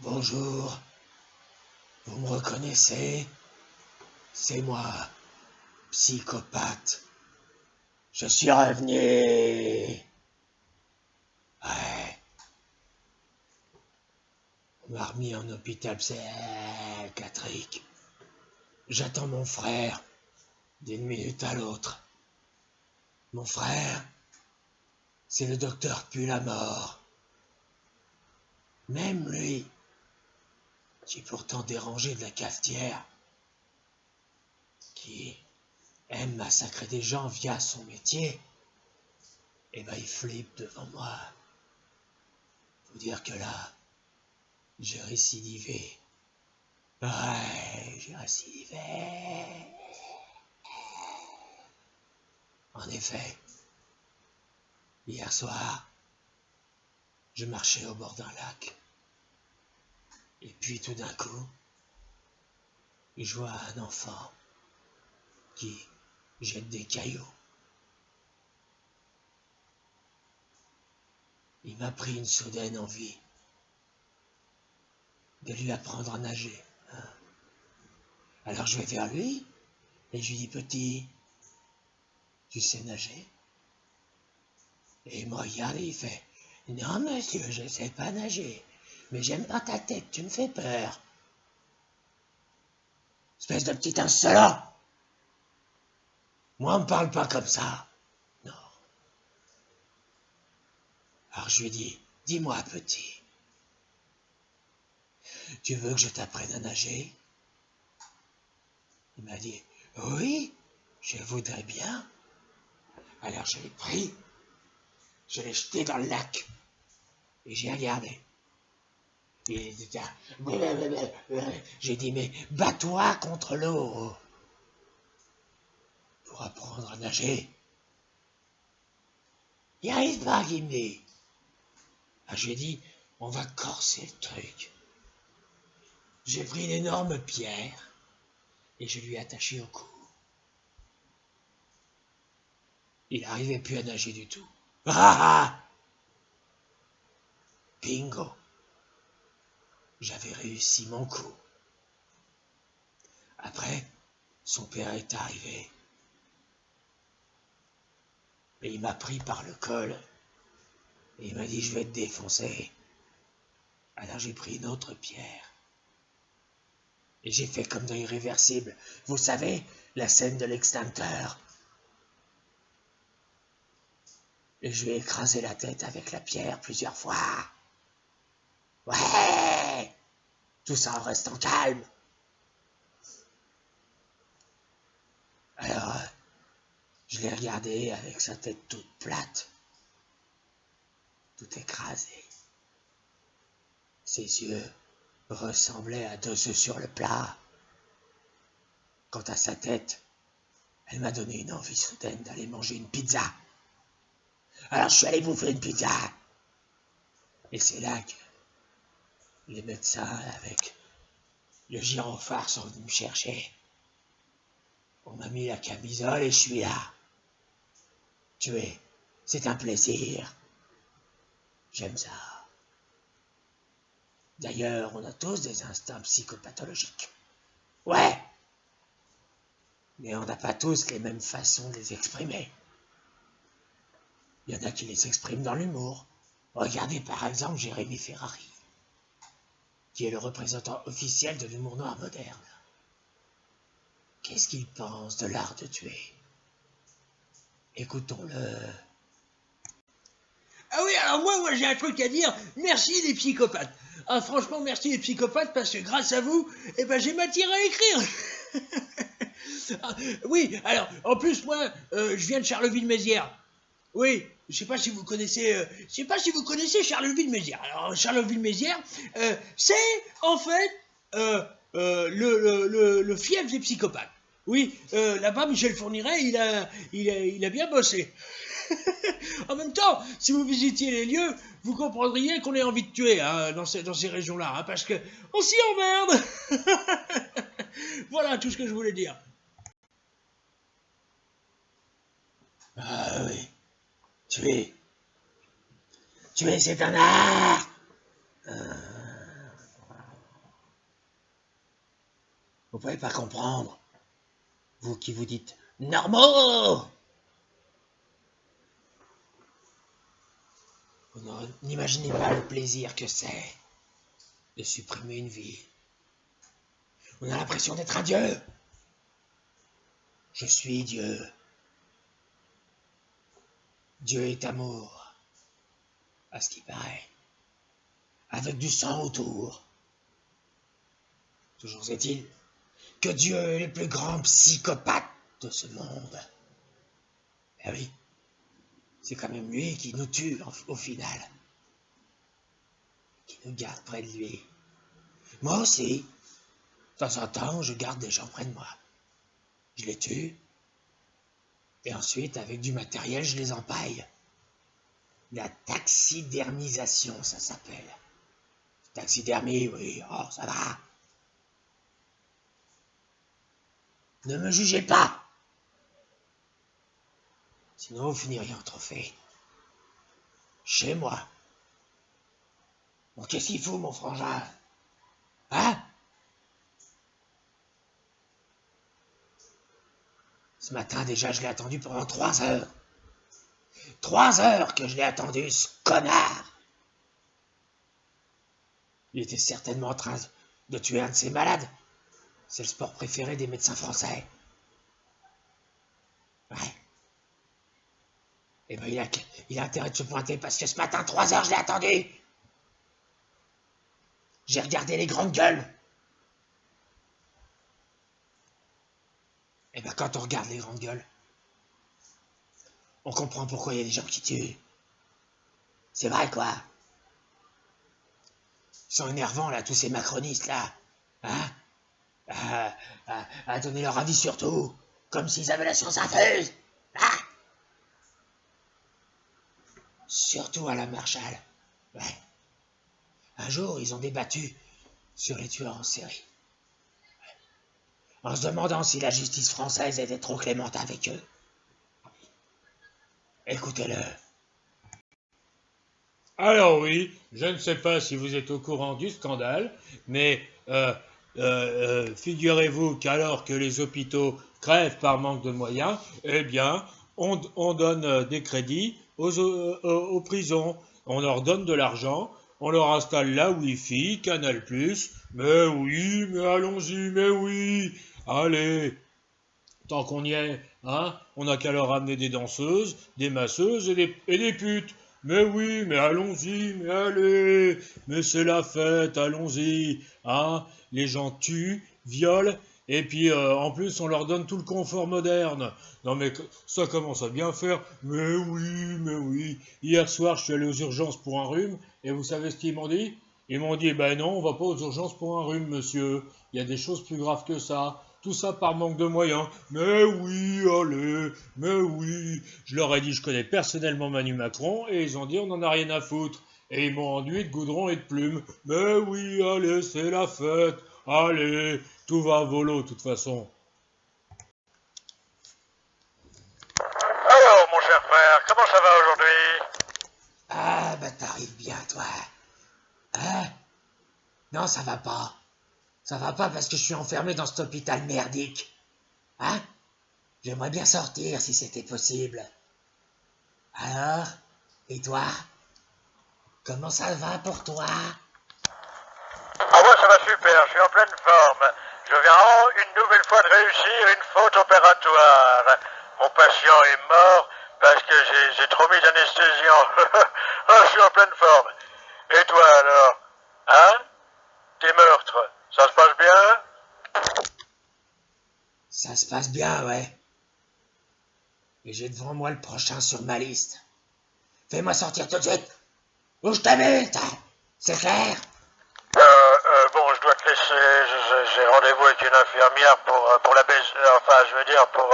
Bonjour, vous me reconnaissez? C'est moi, psychopathe. Je suis revenu. Ouais. On m'a remis en hôpital psychiatrique. J'attends mon frère d'une minute à l'autre. Mon frère, c'est le docteur pue la mort. Même lui, qui est pourtant dérangé de la cafetière, qui aime massacrer des gens via son métier, eh ben il flippe devant moi. Faut dire que là, j'ai récidivé. Ouais, j'ai récidivé. En effet, hier soir, je marchais au bord d'un lac. Et puis tout d'un coup, je vois un enfant qui jette des cailloux. Il m'a pris une soudaine envie de lui apprendre à nager. Alors je vais vers lui et je lui dis: petit, tu sais nager? Et il me regarde et il fait: non monsieur, je ne sais pas nager, mais j'aime pas ta tête, tu me fais peur. Espèce de petit insolent! Moi on me parle pas comme ça. Non. Alors je lui dis: dis-moi petit, tu veux que je t'apprenne à nager? Il m'a dit: oui, je voudrais bien. Alors je l'ai pris, je l'ai jeté dans le lac et j'ai regardé. Il était là. J'ai dit: mais bats-toi contre l'eau pour apprendre à nager. Il n'y arrive pas, il me dit. Alors j'ai dit: on va corser le truc. J'ai pris une énorme pierre et je lui ai attaché au cou. Il n'arrivait plus à nager du tout. Ah! Bingo! J'avais réussi mon coup. Après, son père est arrivé. Et il m'a pris par le col. Et il m'a dit: je vais te défoncer. Alors j'ai pris une autre pierre. Et j'ai fait comme dans Irréversible. Vous savez, la scène de l'extincteur. Et je lui ai écrasé la tête avec la pierre plusieurs fois. Ouais! Tout ça en restant calme. Alors, je l'ai regardé avec sa tête toute plate, tout écrasée. Ses yeux ressemblaient à deux œufs sur le plat. Quant à sa tête, elle m'a donné une envie soudaine d'aller manger une pizza. Alors je suis allé bouffer une pizza. Et c'est là que les médecins avec le gyrophare sont venus me chercher. On m'a mis la camisole et je suis là. Tuer, c'est un plaisir. J'aime ça. D'ailleurs, on a tous des instincts psychopathologiques. Ouais! Mais on n'a pas tous les mêmes façons de les exprimer. Il y en a qui les expriment dans l'humour. Regardez par exemple Jérémy Ferrari, qui est le représentant officiel de l'humour noir moderne. Qu'est-ce qu'il pense de l'art de tuer? Écoutons-le. Ah oui, alors moi j'ai un truc à dire. Merci les psychopathes. Ah, franchement, merci les psychopathes parce que grâce à vous, eh ben, j'ai matière à écrire. Ah, oui, alors, en plus, moi, je viens de Charleville-Mézières. Oui, je sais pas si vous connaissez, Charleville-Mézières. Alors, Charleville-Mézières, c'est en fait le fief des psychopathes. Oui, là-bas, Michel Fourniret, il a bien bossé. En même temps, si vous visitiez les lieux, vous comprendriez qu'on ait envie de tuer hein, dans ces régions-là, hein, parce que on s'y emmerde. Voilà tout ce que je voulais dire. Ah oui, tuer. Tuer, c'est un art. Vous pouvez pas comprendre. Vous qui vous dites normaux. Vous n'imaginez pas le plaisir que c'est de supprimer une vie. On a l'impression d'être un dieu. Je suis Dieu. Dieu est amour, à ce qui paraît, avec du sang autour. Toujours est-il que Dieu est le plus grand psychopathe de ce monde. Eh oui, c'est quand même lui qui nous tue au final, qui nous garde près de lui. Moi aussi, de temps en temps, je garde des gens près de moi. Je les tue, et ensuite, avec du matériel, je les empaille. La taxidermisation, ça s'appelle. Taxidermie, oui, oh, ça va. Ne me jugez pas. Sinon, vous finiriez en trophée. Chez moi. Bon, qu'est-ce qu'il faut, mon frangin? Hein? Ce matin, déjà, je l'ai attendu pendant 3 heures. 3 heures que je l'ai attendu, ce connard. Il était certainement en train de tuer un de ses malades. C'est le sport préféré des médecins français. Ouais. Eh ben, il a intérêt de se pointer parce que ce matin, 3 heures, je l'ai attendu. J'ai regardé les grandes gueules. Eh ben, quand on regarde les grandes gueules, on comprend pourquoi il y a des gens qui tuent. C'est vrai, quoi. Ils sont énervants, là, tous ces macronistes, là. Hein? À donner leur avis sur tout, comme s'ils avaient la science infuse. Hein? Surtout à la Marshall. Ouais. Un jour, ils ont débattu sur les tueurs en série. En se demandant si la justice française était trop clémente avec eux. Écoutez-le. Alors oui, je ne sais pas si vous êtes au courant du scandale, mais figurez-vous qu'alors que les hôpitaux crèvent par manque de moyens, eh bien, on donne des crédits aux prisons. On leur donne de l'argent, on leur installe la Wi-Fi, Canal+. Mais oui, mais allons-y, mais oui, allez, tant qu'on y est, hein, on n'a qu'à leur amener des danseuses, des masseuses et des putes. Mais oui, mais allons-y, mais allez, mais c'est la fête, allons-y, hein, les gens tuent, violent, et puis en plus on leur donne tout le confort moderne. Non mais ça commence à bien faire, mais oui. Hier soir je suis allé aux urgences pour un rhume, et vous savez ce qu'ils m'ont dit? Ils m'ont dit, ben non, on va pas aux urgences pour un rhume, monsieur, il y a des choses plus graves que ça. Tout ça par manque de moyens. Mais oui, allez, mais oui. Je leur ai dit, je connais personnellement Manu Macron, et ils ont dit, on n'en a rien à foutre. Et ils m'ont enduit de goudron et de plumes. Mais oui, allez, c'est la fête. Allez, tout va à volo, de toute façon. Alors, mon cher frère, comment ça va aujourd'hui? Ah, bah t'arrives bien, toi. Hein? Non, ça va pas. Ça va pas parce que je suis enfermé dans cet hôpital merdique. Hein? J'aimerais bien sortir si c'était possible. Alors? Et toi? Comment ça va pour toi? Ah, moi, ça va super, je suis en pleine forme. Je viens une nouvelle fois de réussir une faute opératoire. Mon patient est mort parce que j'ai trop mis d'anesthésiant. Ah, je suis en pleine forme. Et toi, alors? Hein? Tes meurtres, ça se passe bien? Ça se passe bien, ouais. Et j'ai devant moi le prochain sur ma liste. Fais-moi sortir tout de suite. Ou je t'amuse, c'est clair? Bon, je dois te laisser. J'ai rendez-vous avec une infirmière pour la baisse. Enfin, je veux dire, pour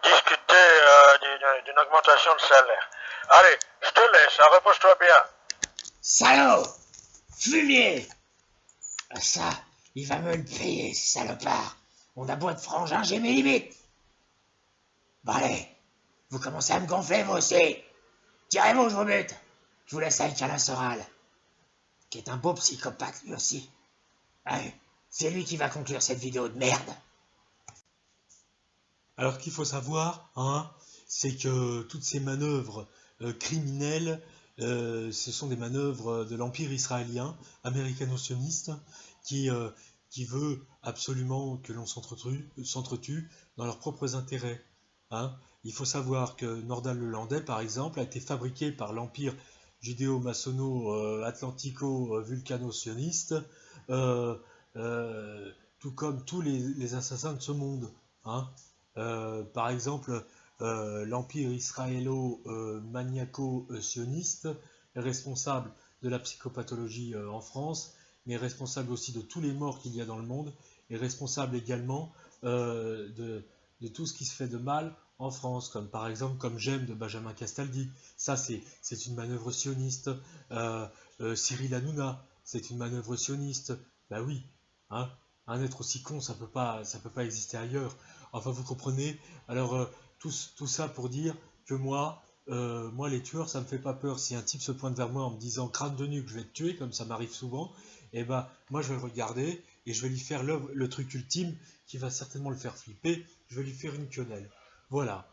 discuter d'une augmentation de salaire. Allez, je te laisse, hein, repose-toi bien. Salaud! Fumier! Ah ça, il va me le payer, ce salopard. On a beau être frangin, j'ai mes limites. Bon allez, vous commencez à me gonfler, vous aussi. Tirez-vous, je vous bute. Je vous laisse avec Alain Soral, qui est un beau psychopathe lui aussi. Allez, C'est lui qui va conclure cette vidéo de merde. Alors, ce qu'il faut savoir, hein, c'est que toutes ces manœuvres criminelles, ce sont des manœuvres de l'Empire israélien, américano-sioniste, qui veut absolument que l'on s'entretue dans leurs propres intérêts. Hein. Il faut savoir que Nordal-Lelandais, par exemple, a été fabriqué par l'Empire judéo-maçonno-atlantico-vulcano-sioniste, tout comme tous les assassins de ce monde. Hein. Par exemple, l'Empire israélo-maniaco-sioniste est responsable de la psychopathologie en France, mais est responsable aussi de tous les morts qu'il y a dans le monde, est responsable également de tout ce qui se fait de mal en France, comme par exemple comme J'aime de Benjamin Castaldi. Ça, c'est une manœuvre sioniste. Cyril Hanouna, c'est une manœuvre sioniste. Ben oui, hein, un être aussi con, ça peut pas exister ailleurs. Enfin, vous comprenez. Alors, tout ça pour dire que moi, les tueurs, ça me fait pas peur. Si un type se pointe vers moi en me disant crâne de nuque, je vais te tuer, comme ça m'arrive souvent, et ben, moi, je vais le regarder et je vais lui faire le truc ultime qui va certainement le faire flipper. Je vais lui faire une quenelle. Voilà.